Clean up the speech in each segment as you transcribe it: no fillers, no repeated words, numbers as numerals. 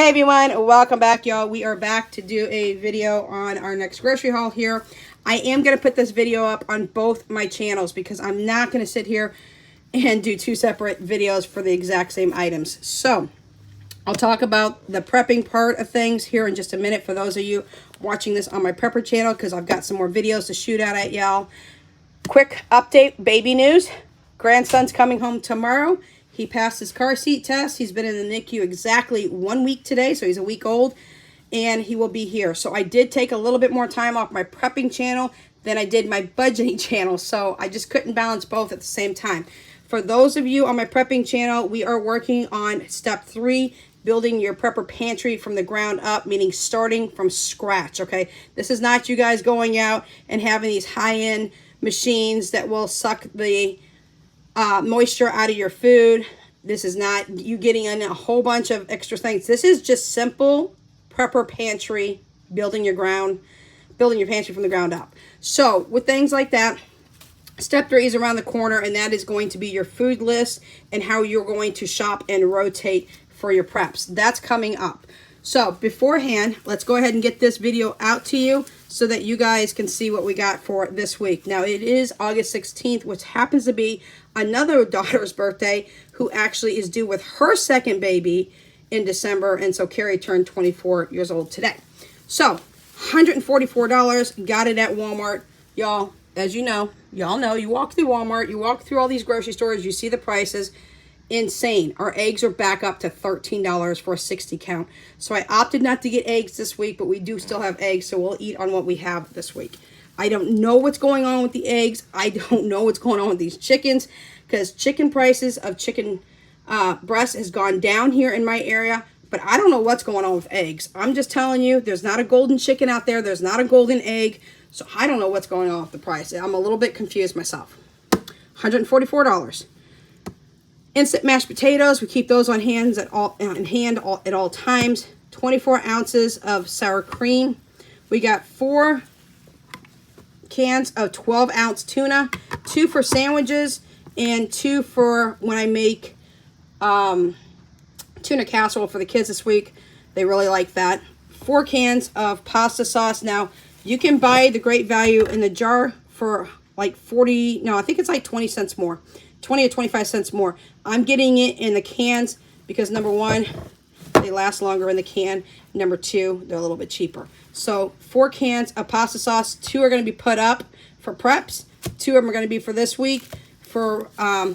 Hey everyone, welcome back, y'all. We are back to do a video on our next grocery haul here. I am going to put this video up on both my channels because I'm not going to sit here and do two separate videos for the exact same items. So I'll talk about the prepping part of things here in just a minute for those of you watching this on my prepper channel, because I've got some more videos to shoot out at y'all. Quick update, baby news. Grandson's coming home tomorrow. He passed his car seat test. He's been in the NICU exactly 1 week today, so he's a week old, and he will be here. So I did take a little bit more time off my prepping channel than I did my budgeting channel, so I just couldn't balance both at the same time. For those of you on my prepping channel, we are working on step 3, building your prepper pantry from the ground up, meaning starting from scratch, okay? This is not you guys going out and having these high-end machines that will suck the moisture out of your food. This is not you getting in a whole bunch of extra things. This is just simple prepper pantry, building your pantry from the ground up. So with things like that, step 3 is around the corner, and that is going to be your food list and how you're going to shop and rotate for your preps. That's coming up. So beforehand, let's go ahead and get this video out to you so that you guys can see what we got for this week. Now, it is August 16th, which happens to be another daughter's birthday who actually is due with her second baby in December. And so Carrie turned 24 years old today. So $144, got it at Walmart. Y'all, as you know, you walk through Walmart, you walk through all these grocery stores, you see the prices. Insane. Our eggs are back up to $13 for a 60 count. So I opted not to get eggs this week, but we do still have eggs, so we'll eat on what we have this week. I don't know what's going on with the eggs. I don't know what's going on with these chickens, because chicken prices of chicken breast has gone down here in my area, but I don't know what's going on with eggs. I'm just telling you, there's not a golden chicken out there. There's not a golden egg. So I don't know what's going on with the price. I'm a little bit confused myself. $144. Instant mashed potatoes, we keep those on hand at all times. 24 ounces of sour cream. We got 4 cans of 12-ounce tuna, 2 for sandwiches and 2 for when I make tuna casserole for the kids this week. They really like that. 4 cans of pasta sauce. Now, you can buy the Great Value in the jar for like 40, no, I think it's like 20 cents more. 20 or 25 cents more. I'm getting it in the cans because number 1, they last longer in the can. Number 2, they're a little bit cheaper. So 4 cans of pasta sauce. 2 are going to be put up for preps. 2 of them are going to be for this week for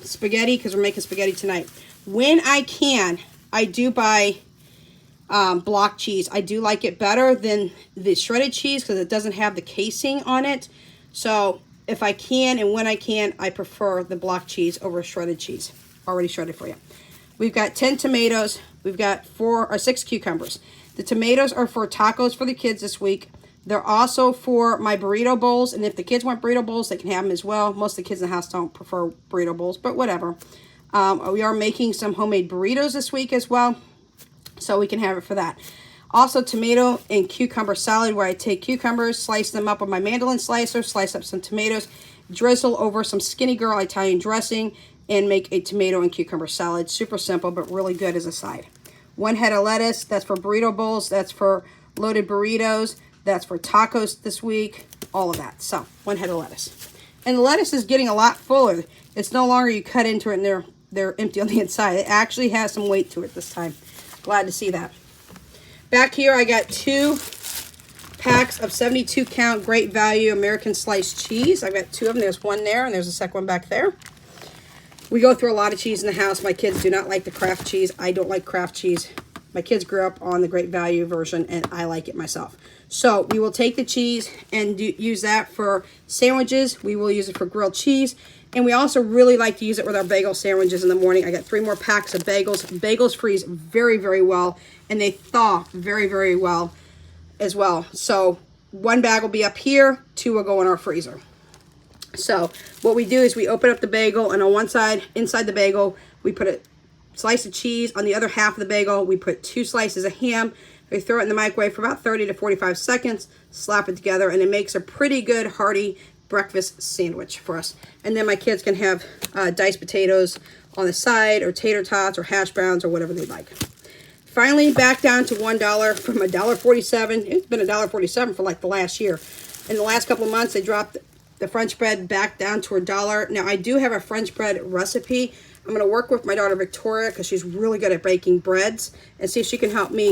spaghetti, because we're making spaghetti tonight. When I can, I do buy block cheese. I do like it better than the shredded cheese because it doesn't have the casing on it. So if I can and when I can, I prefer the block cheese over shredded cheese. Already shredded for you. We've got 10 tomatoes. We've got 4 or 6 cucumbers. The tomatoes are for tacos for the kids this week. They're also for my burrito bowls. And if the kids want burrito bowls, they can have them as well. Most of the kids in the house don't prefer burrito bowls, but whatever. We are making some homemade burritos this week as well, so we can have it for that. Also, tomato and cucumber salad, where I take cucumbers, slice them up with my mandolin slicer, slice up some tomatoes, drizzle over some Skinny Girl Italian dressing, and make a tomato and cucumber salad. Super simple, but really good as a side. 1 head of lettuce. That's for burrito bowls. That's for loaded burritos. That's for tacos this week. All of that. So, 1 head of lettuce. And the lettuce is getting a lot fuller. It's no longer you cut into it and they're empty on the inside. It actually has some weight to it this time. Glad to see that. Back here, I got 2 packs of 72 count Great Value American sliced cheese. I've got 2 of them. There's 1 there, and there's a second one back there. We go through a lot of cheese in the house. My kids do not like the Kraft cheese. I don't like Kraft cheese. My kids grew up on the Great Value version, and I like it myself. So we will take the cheese and use that for sandwiches. We will use it for grilled cheese. And we also really like to use it with our bagel sandwiches in the morning. I got 3 more packs of bagels. Bagels freeze very, very well, and they thaw very, very well as well. So 1 bag will be up here, 2 will go in our freezer. So what we do is we open up the bagel, and on one side, inside the bagel, we put a slice of cheese. On the other half of the bagel, we put 2 slices of ham. We throw it in the microwave for about 30 to 45 seconds, slap it together, and it makes a pretty good, hearty breakfast sandwich for us. And then my kids can have diced potatoes on the side, or tater tots, or hash browns, or whatever they like. finally back down to $1 from $1.47. It's been $1.47 for like the last year. In the last couple of months, they dropped the French bread back down to $1. Now, I do have a French bread recipe. I'm going to work with my daughter Victoria because she's really good at baking breads, and see if she can help me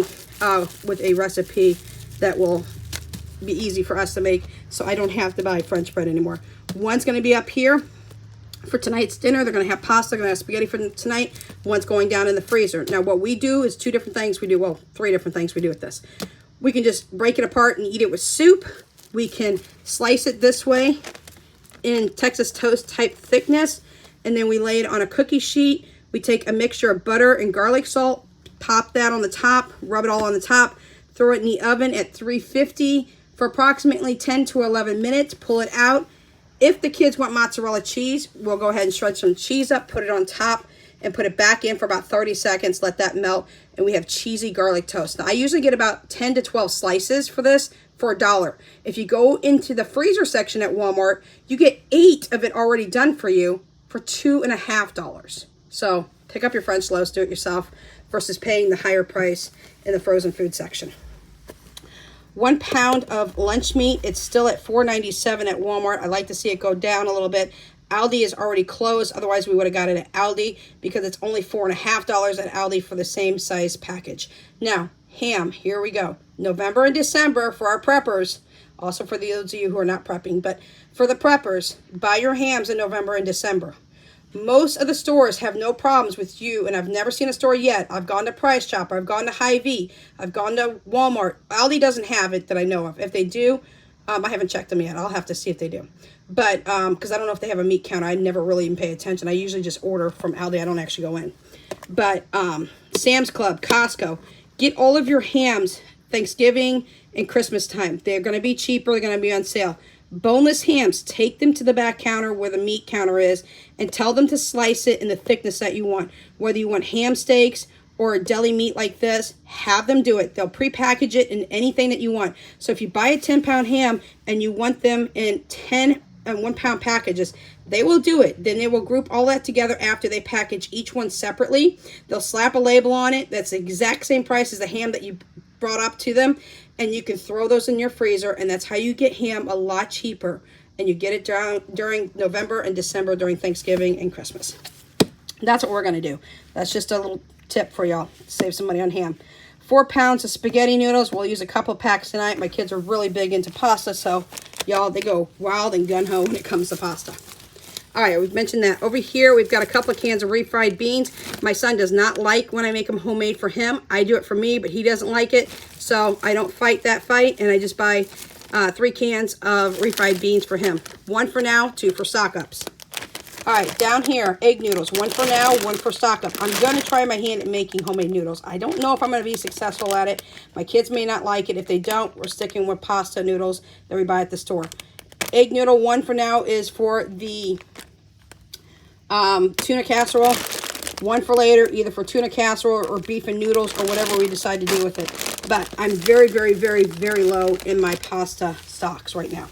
with a recipe that will be easy for us to make, so I don't have to buy French bread anymore. One's going to be up here for tonight's dinner. They're going to have pasta, they're going to have spaghetti for tonight. One's going down in the freezer. Now, what we do is two different things we do. Well, three different things we do with this. We can just break it apart and eat it with soup. We can slice it this way in Texas toast type thickness, and then we lay it on a cookie sheet. We take a mixture of butter and garlic salt, pop that on the top, rub it all on the top, throw it in the oven at 350 for approximately 10 to 11 minutes, pull it out. If the kids want mozzarella cheese, we'll go ahead and shred some cheese up, put it on top, and put it back in for about 30 seconds, let that melt, and we have cheesy garlic toast. Now, I usually get about 10 to 12 slices for this for $1. If you go into the freezer section at Walmart, you get 8 of it already done for you for $2.50. So pick up your French loaves, do it yourself, versus paying the higher price in the frozen food section. 1 pound of lunch meat. It's still at $4.97 at Walmart. I like to see it go down a little bit. Aldi is already closed. Otherwise, we would have got it at Aldi because it's only $4.50 at Aldi for the same size package. Now, ham. Here we go. November and December for our preppers. Also for those of you who are not prepping. But for the preppers, buy your hams in November and December. Most of the stores have no problems with you, and I've never seen a store yet. I've gone to Price Chopper, I've gone to Hy-Vee, I've gone to Walmart. Aldi doesn't have it that I know of. If they do, I haven't checked them yet. I'll have to see if they do. But, because I don't know if they have a meat counter. I never really even pay attention. I usually just order from Aldi. I don't actually go in. But, Sam's Club, Costco, get all of your hams Thanksgiving and Christmas time. They're going to be cheaper. They're going to be on sale. Boneless hams, take them to the back counter where the meat counter is and tell them to slice it in the thickness that you want. Whether you want ham steaks or a deli meat like this, have them do it. They'll pre-package it in anything that you want. So if you buy a 10-pound ham and you want them in 10 and 1 pound packages, they will do it. Then they will group all that together after they package each one separately. They'll slap a label on it that's the exact same price as the ham that you brought up to them, and you can throw those in your freezer, and that's how you get ham a lot cheaper, and you get it down during November and December during Thanksgiving and Christmas. That's what we're going to do. That's just a little tip for y'all. Save some money on ham. 4 pounds of spaghetti noodles. We'll use a couple packs tonight. My kids are really big into pasta, so y'all, they go wild and gun-ho when it comes to pasta. All right, we've mentioned that. Over here, we've got a couple of cans of refried beans. My son does not like when I make them homemade for him. I do it for me, but he doesn't like it. So I don't fight that fight, and I just buy 3 cans of refried beans for him. 1 for now, 2 for stock-ups. All right, down here, egg noodles. 1 for now, 1 for stock-up. I'm going to try my hand at making homemade noodles. I don't know if I'm going to be successful at it. My kids may not like it. If they don't, we're sticking with pasta noodles that we buy at the store. Egg noodle 1 for now is for the tuna casserole. 1 for later, either for tuna casserole or beef and noodles or whatever we decide to do with it. But I'm very, very, very, very low in my pasta stocks right now.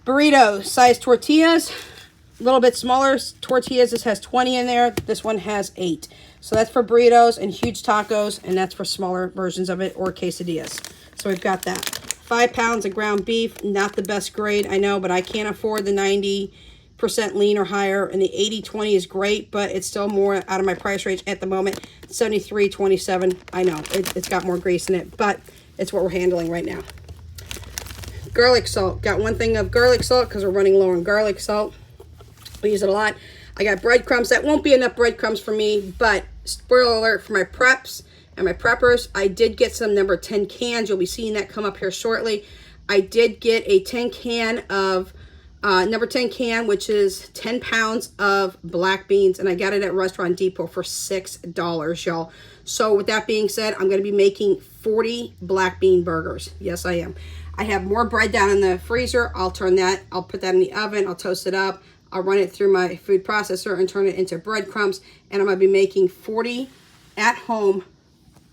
Burrito size tortillas. A little bit smaller tortillas. This has 20 in there. This one has 8. So that's for burritos and huge tacos, and that's for smaller versions of it or quesadillas. So we've got that. 5 pounds of ground beef. Not the best grade, I know, but I can't afford the 90% lean or higher, and the 80/20 is great, but it's still more out of my price range at the moment. $73.27. I know it's got more grease in it, but it's what we're handling right now. Garlic salt. Got 1 thing of garlic salt because we're running low on garlic salt. We use it a lot. I got breadcrumbs. That won't be enough breadcrumbs for me, but spoiler alert for my preps and my preppers, I did get some number 10 cans. You'll be seeing that come up here shortly. I did get a 10 can of number 10 can, which is 10 pounds of black beans, and I got it at Restaurant Depot for $6, y'all. So with that being said, I'm going to be making 40 black bean burgers. Yes, I am. I have more bread down in the freezer. I'll put that in the oven. I'll toast it up. I'll run it through my food processor and turn it into breadcrumbs, and I'm going to be making 40 at-home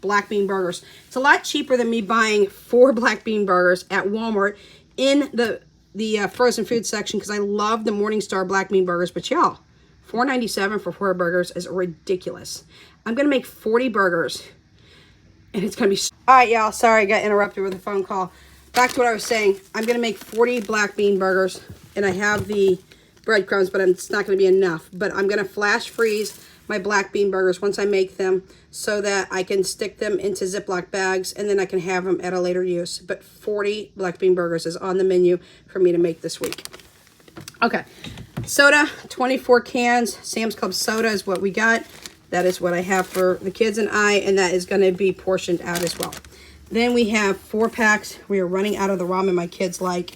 black bean burgers. It's a lot cheaper than me buying 4 black bean burgers at Walmart in the frozen food section, because I love the Morningstar black bean burgers. But y'all, $4.97 for 4 burgers is ridiculous. I'm going to make 40 burgers, And it's going to be... All right, y'all. Sorry, I got interrupted with a phone call. Back to what I was saying. I'm going to make 40 black bean burgers. And I have the breadcrumbs, but it's not going to be enough. But I'm going to flash freeze my black bean burgers once I make them so that I can stick them into Ziploc bags and then I can have them at a later use. But 40 black bean burgers is on the menu for me to make this week. Okay. Soda, 24 cans. Sam's Club soda is what we got. That is what I have for the kids and I, and that is going to be portioned out as well. Then we have 4 packs. We are running out of the ramen my kids like.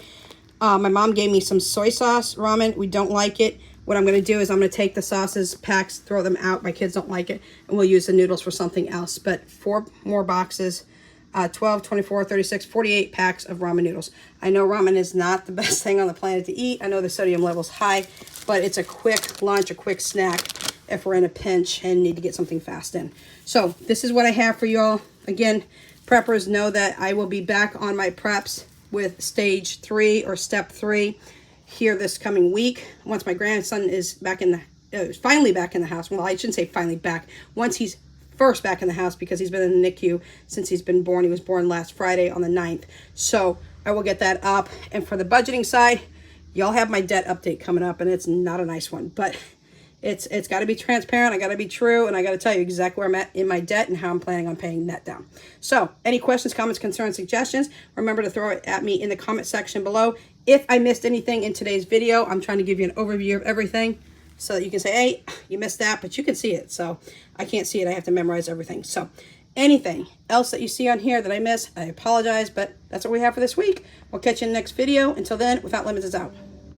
My mom gave me some soy sauce ramen. We don't like it. What I'm going to do is I'm going to take the sauces packs, throw them out. My kids don't like it, and we'll use the noodles for something else. But 4 more boxes, 12, 24, 36, 48 packs of ramen noodles. I know ramen is not the best thing on the planet to eat. I know the sodium level's high, but it's a quick lunch, a quick snack if we're in a pinch and need to get something fast in. So this is what I have for y'all. Again, preppers know that I will be back on my preps with stage 3 or step 3 here this coming week. Once my grandson is back in the, finally back in the house. Well, I shouldn't say finally back. Once he's first back in the house because he's been in the NICU since he's been born. He was born last Friday on the 9th. So I will get that up. And for the budgeting side, y'all have my debt update coming up, and it's not a nice one, but it's got to be transparent. I got to be true, and I got to tell you exactly where I'm at in my debt and how I'm planning on paying that down. So any questions, comments, concerns, suggestions, remember to throw it at me in the comment section below. If I missed anything in today's video, I'm trying to give you an overview of everything so that you can say, hey, you missed that, but you can see it. So I can't see it. I have to memorize everything. So anything else that you see on here that I miss, I apologize, but that's what we have for this week. We'll catch you in the next video. Until then, Without Limits is out.